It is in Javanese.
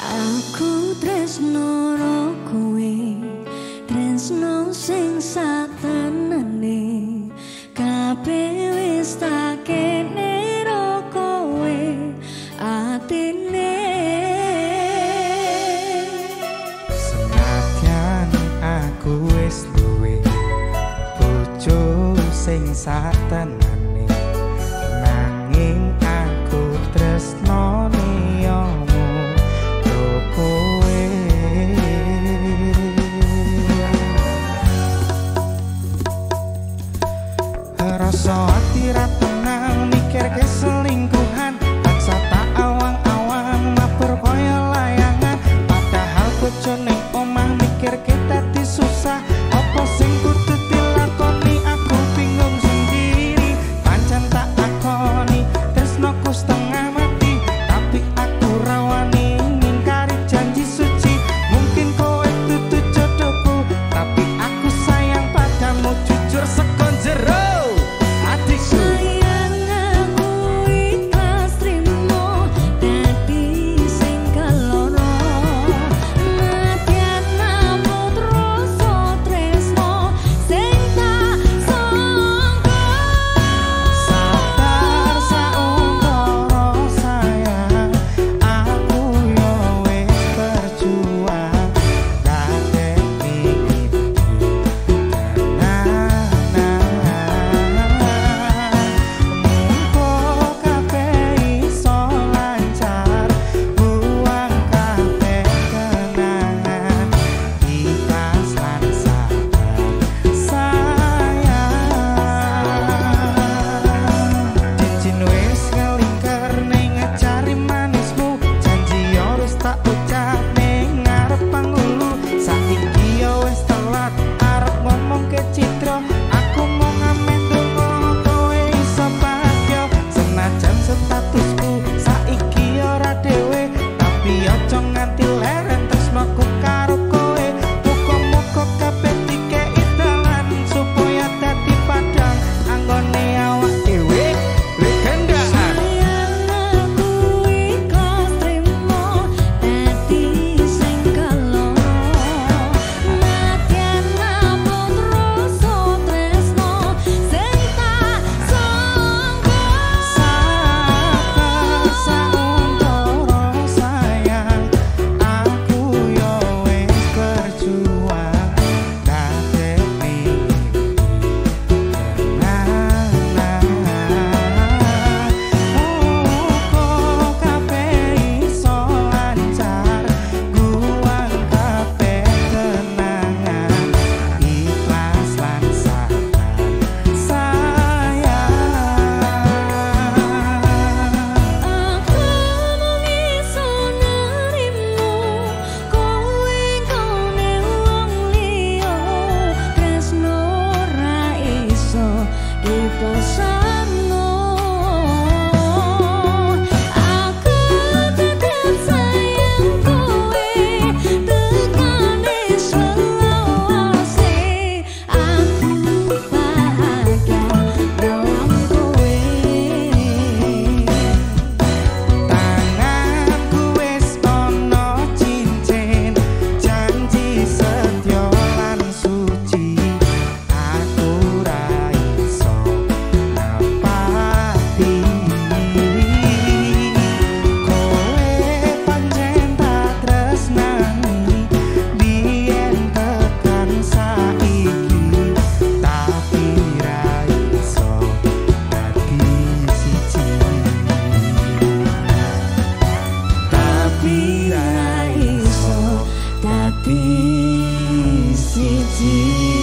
Aku tresno karo kowe, tresno sing satenane, kabeh wis tak kene karo kowe atine. Senadyan aku wis duwe bojo sing satenane, nanging aku tresno rasa ati ra tenang mikir keselingkuhan, paksa tak awang-awang mabur koyo layangan, padahal bojo ning omah mikir kita disusah, apa sing kudu dilakoni aku bingung sendiri, pancen tak takoni tresnoku setengah mati, tapi aku rawani ngingkari janji suci, mungkin kowe dudu jodohku, tapi aku sayang padamu jujur sekon jero. Tapi siji